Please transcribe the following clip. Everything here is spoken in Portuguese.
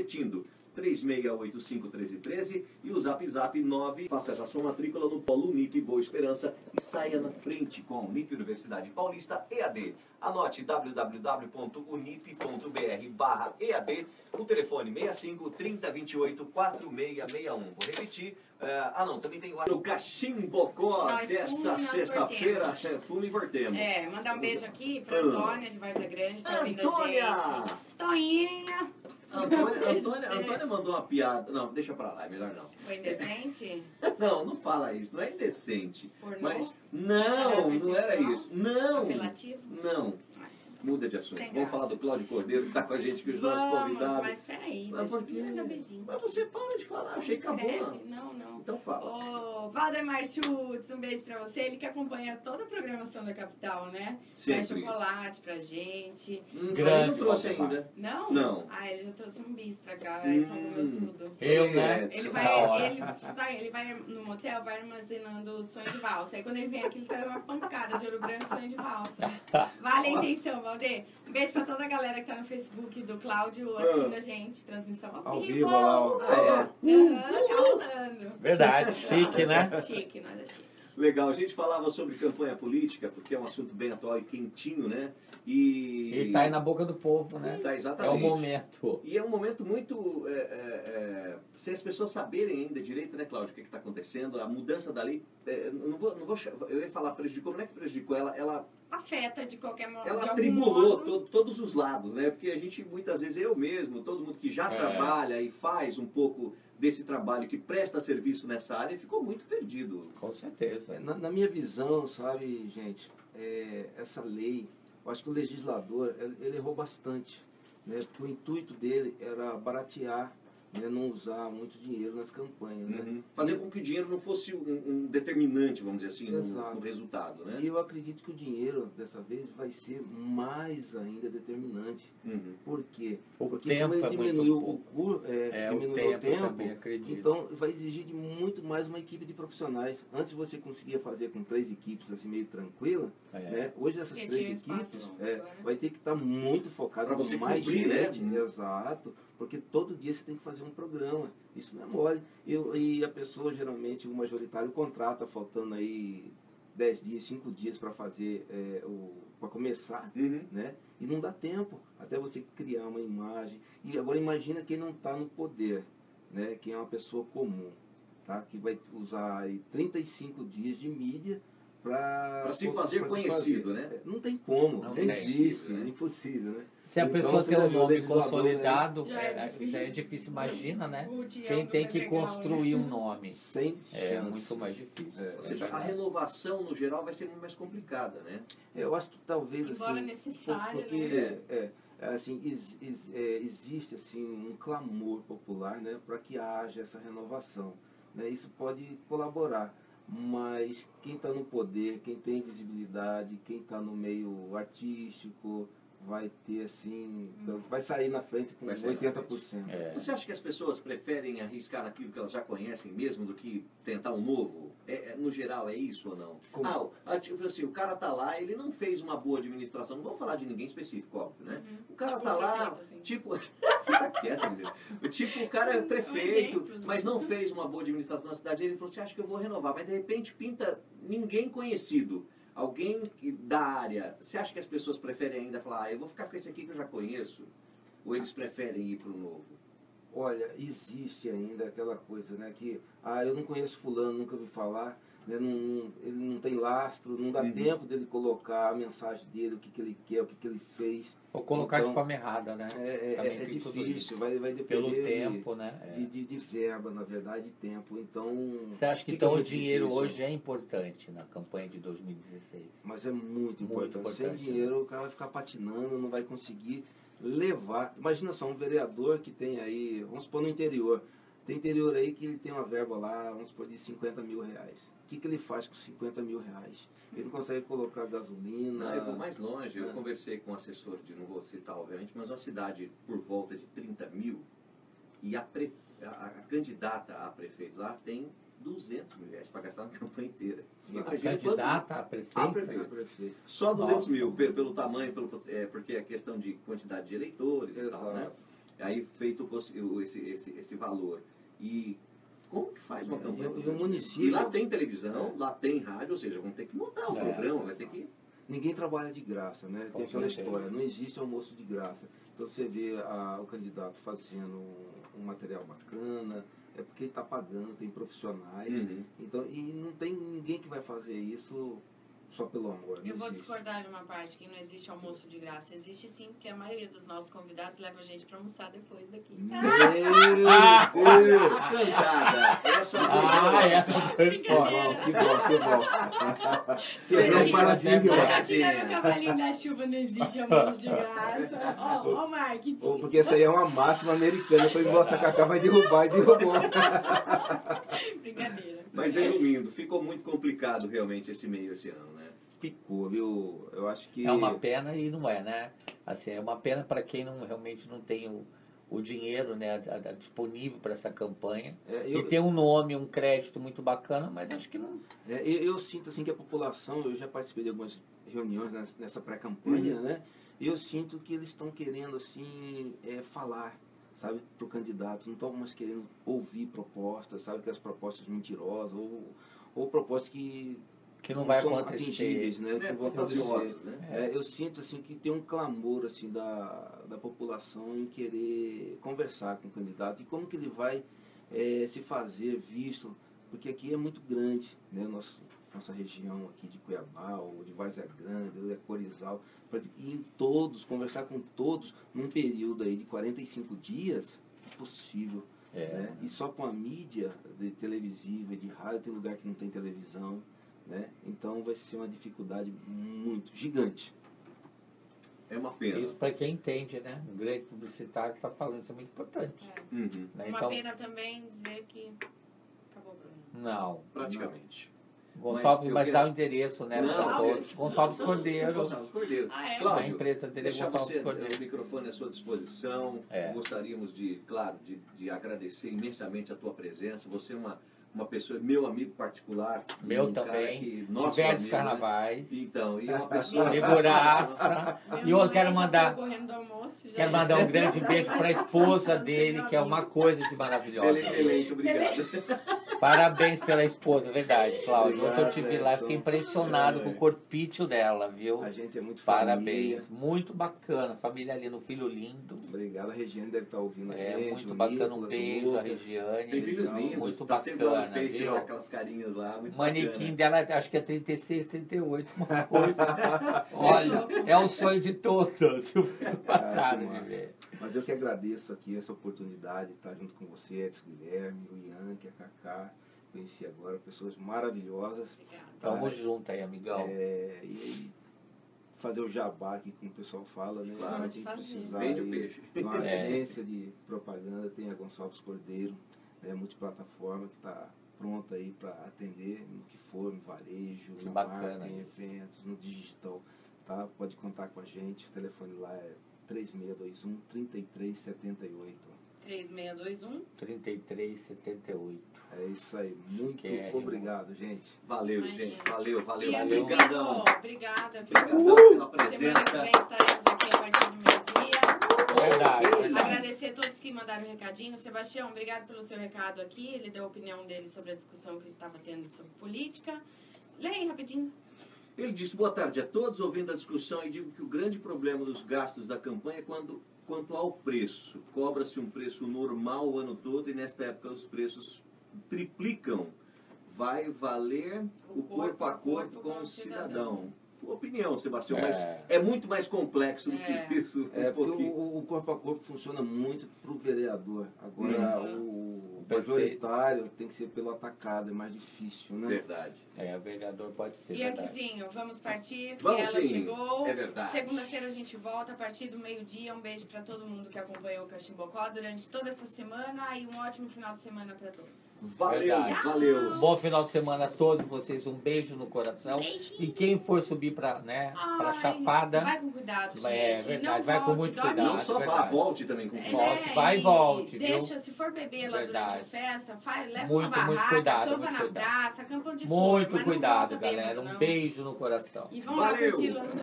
repetindo, 3685-1313 e o Zap 9. Faça já sua matrícula no Polo Unip Boa Esperança e saia na frente com a Unip Universidade Paulista EAD. Anote www.unip.br/EAD, o telefone 65-3028-4661. Vou repetir. Também tem o Cachimbocó desta sexta-feira. Fumo e Vortemos. Mandar um beijo aqui pra Antônia de Várzea Grande, tá ouvindo a gente. Toinha! Antônia mandou uma piada. Não, deixa pra lá, é melhor não. Foi indecente? Não fala isso, não é indecente. Pornô? Mas não era isso. Não. Apelativo? Não. Muda de assunto. Sem Vamos graça. falar do Cláudio Cordeiro, que está com a gente, que os nossos convidados. Mas peraí, Mas por quê? deixa eu dar um beijinho. Mas você para de falar, achei que acabou. Não. Então fala. Ô, Valdemar Schutz, um beijo pra você. Ele que acompanha toda a programação da Capital, né? Sempre. Traz chocolate pra gente. Ele não trouxe ainda. Não? Não. Ah, ele já trouxe um bis pra cá. Edson comeu tudo. Eu, né? Ele vai no motel, vai armazenando o sonho de valsa. Aí quando ele vem aqui, ele traz uma pancada de ouro branco sonho de valsa. Vale a intenção, Valdir. Um beijo pra toda a galera que tá no Facebook do Cláudio assistindo a gente. Transmissão ao vivo. Tá rolando. Verdade, chique, né? Chique, nós é chique. Legal, a gente falava sobre campanha política, porque é um assunto bem atual e quentinho, né? E tá aí na boca do povo, né? Tá, exatamente. É o momento. E é um momento muito... sem as pessoas saberem ainda direito, né, Cláudio, o que está acontecendo, a mudança da lei, eu ia falar prejudicou, não é que prejudicou, ela afeta de qualquer modo. Ela atribulou todos os lados, né? Porque a gente, muitas vezes, eu mesmo, todo mundo que já trabalha e faz um pouco desse trabalho, que presta serviço nessa área, ficou muito perdido. Com certeza. Na minha visão, sabe, gente, essa lei, eu acho que o legislador, ele errou bastante, né? Porque o intuito dele era baratear, né, não usar muito dinheiro nas campanhas, né? Fazer com que o dinheiro não fosse um determinante, vamos dizer assim, no resultado, né? E eu acredito que o dinheiro, dessa vez, vai ser mais ainda determinante. Por quê? Porque tempo como ele diminuiu o tempo, acredito. então vai exigir de muito mais uma equipe de profissionais. Antes você conseguia fazer com 3 equipes assim meio tranquila, né? Hoje essas 3 equipes vai ter que estar muito focado para você mais cumprir, gente, né? Exato. Porque todo dia você tem que fazer um programa. Isso não é mole. E a pessoa, geralmente, o majoritário contrata, faltando aí 10 dias, 5 dias para fazer, para começar, né? E não dá tempo até você criar uma imagem. E agora imagina quem não está no poder, né? Quem é uma pessoa comum, tá? Que vai usar aí 35 dias de mídia para se fazer conhecido, né? Não tem como, Não existe, né? É impossível, né? Se a Então, pessoa você tem um vai ver o nome legislador, consolidado, né? já é difícil, imagina, né? Quem Quem tem que construir um nome. Sem É chance. muito mais difícil. Ou seja, a renovação, no geral, vai ser muito mais complicada, né? Eu acho que talvez Embora assim, necessário, porque assim existe assim um clamor popular, né, para que haja essa renovação, né? Isso pode colaborar, mas quem está no poder, quem tem visibilidade, quem está no meio artístico vai ter assim, vai sair na frente com 80%. Você acha que as pessoas preferem arriscar naquilo que elas já conhecem mesmo do que tentar um novo? No geral, é isso ou não? Tipo assim, o cara tá lá, ele não fez uma boa administração. Não vamos falar de ninguém específico, óbvio, né? O cara Tipo tá lá, assim. tipo... Fica quieto, menino. Tipo, o cara é prefeito, mas não fez uma boa administração na cidade. Ele falou, você acha que eu vou renovar? Mas de repente pinta ninguém conhecido. Alguém da área. Você acha que as pessoas preferem ainda falar, eu vou ficar com esse aqui que eu já conheço? Ou eles preferem ir para o novo? Olha, existe ainda aquela coisa, né, que eu não conheço fulano, nunca ouvi falar, né, ele não tem lastro, não dá tempo dele colocar a mensagem dele, o que ele quer, o que ele fez. Ou colocar de forma errada, né? É difícil, vai depender pelo tempo, né? De verba, na verdade, de tempo. Então, você acha que então o dinheiro hoje é importante na campanha de 2016? Mas é muito importante. Sem dinheiro, o cara vai ficar patinando, não vai conseguir levar. Imagina só, um vereador que tem aí, vamos supor no interior, tem interior aí que ele tem uma verba lá, vamos supor, de 50 mil reais. O que ele faz com 50 mil reais? Ele não consegue colocar gasolina. Não, eu vou mais longe. Eu conversei com um assessor não vou citar, obviamente, mas uma cidade por volta de 30 mil e a candidata a prefeito lá tem 200 mil reais para gastar na campanha inteira. Candidata a prefeito? Só 200 mil, pelo tamanho, porque é questão de quantidade de eleitores e tal, né? aí feito esse valor. E como que faz uma campanha? E o município... E lá tem televisão, lá tem rádio, ou seja, vão ter que montar o programa, vai ter que... Ninguém trabalha de graça, né? Tem aquela história, não existe almoço de graça. Então você vê o candidato fazendo um material bacana, é porque ele está pagando, tem profissionais. Então, e não tem ninguém que vai fazer isso só pelo amor. Eu vou discordar de uma parte, que não existe almoço de graça. Existe sim, porque a maioria dos nossos convidados leva a gente para almoçar depois daqui. Meu Deus! A cantada! Essa foi Que bom, que bom. Quebrou um paradinho de Tirando o cavalinho da chuva, não existe almoço de graça. Ó, o marketing. Porque essa aí é uma máxima americana. Foi embora, a Cacá vai derrubar e derrubou. Brincadeira. Mas resumindo, ficou muito complicado realmente esse meio esse ano, né? Ficou, viu? Eu acho que... É uma pena e não é, né? Assim, é uma pena para quem realmente não tem o dinheiro, né, disponível para essa campanha. E tem um nome, um crédito muito bacana, mas acho que não... Eu sinto assim que a população, eu já participei de algumas reuniões nessa pré-campanha, né? E eu sinto que eles estão querendo assim falar, sabe, para o candidato. Não estão mais querendo ouvir propostas, sabe, aquelas propostas mentirosas ou propostas que não vai são acontecer. Atingíveis, né? Que vão acontecer. Né? Eu sinto assim que tem um clamor assim da população em querer conversar com o candidato e como que ele vai se fazer visto, porque aqui é muito grande, né? Nossa região aqui de Cuiabá, ou de Várzea Grande, ou de Corizal, e em todos, conversar com todos num período aí de 45 dias, é possível. Né? E só com a mídia televisiva e de rádio, tem lugar que não tem televisão. Né? Então vai ser uma dificuldade muito gigante. É uma pena. Isso para quem entende, né? Um grande publicitário está falando, isso é muito importante. Né? Uma então, pena também dizer que acabou o programa. Não. Praticamente. Gonçalves, mas dá o endereço, né? Gonçalves Cordeiro. Gonçalves Cordeiro. Cláudio, a empresa dele é Gonçalves Cordeiro. O microfone à sua disposição. Gostaríamos de agradecer imensamente a tua presença. Você é uma pessoa, meu amigo particular. Meu também. Diversos carnavais. Né? Então, e uma pessoa... Figuraça. E eu quero mandar um grande beijo para a esposa dele, que é uma coisa de maravilhosa. Eleito, obrigado. Parabéns pela esposa, verdade, Cláudio. Ontem eu te vi lá, fiquei impressionado com o corpício dela, viu? A gente é muito Parabéns, muito bacana. Família ali no filho lindo. Obrigado, a Regiane deve estar ouvindo a gente. Muito bacana, um beijo, a Regiane. Tem filhos lindos, muito tá bacana, Face, viu? Aquelas carinhas lá, muito manequim bacana. Dela, acho que é 36, 38, uma coisa. Olha, é um sonho de todos, o passado de ver. Mas eu que agradeço aqui essa oportunidade de estar junto com você, Edson Guilherme, o Ian, que é a Cacá. Conheci agora pessoas maravilhosas. Tamo junto aí, amigão. E fazer o jabá aqui, como o pessoal fala, né? Claro, a gente precisar de uma agência de propaganda, tem a Gonçalves Cordeiro, multiplataforma, que está pronta aí para atender no que for, no varejo, no marketing, eventos, no digital. Tá? Pode contar com a gente, o telefone lá é 3621-3378. 3621-3378. É isso aí. Muito obrigado, gente. Valeu, gente. Valeu. Obrigadão. Obrigada pela presença. Semana que vem estaremos aqui a partir do meio-dia. Verdade. Agradecer a todos que mandaram um recadinho. Sebastião, obrigado pelo seu recado aqui. Ele deu a opinião dele sobre a discussão que estava tendo sobre política. Leia aí rapidinho. Ele disse: boa tarde a todos, ouvindo a discussão e digo que o grande problema dos gastos da campanha é quanto ao preço. Cobra-se um preço normal o ano todo e nesta época os preços triplicam. Vai valer o corpo a corpo com o cidadão. Tua opinião, Sebastião, mas é muito mais complexo do que isso. Porque o corpo a corpo funciona muito para o vereador. Agora, o majoritário tem que ser pelo atacado, é mais difícil, né? Verdade. O vereador pode ser. Bianquizinho, vamos partir. Vamos ela sim. chegou. É verdade. Segunda-feira a gente volta a partir do meio-dia. Um beijo para todo mundo que acompanhou o Cachimbocó durante toda essa semana e um ótimo final de semana para todos. Valeu. Bom final de semana a todos vocês, um beijo no coração. Beijinho. E quem for subir para Chapada, vai com cuidado, gente. É verdade, não vai com muito cuidado. Não só vá, volte também com cuidado. Vai e volte, deixa, viu? Se for beber lá durante a festa, leva muito, uma barraca, cuidado, acampa na praça, acampa onde for. Muito cuidado, galera. Um beijo no coração. E vamos lá curtir o lançamento.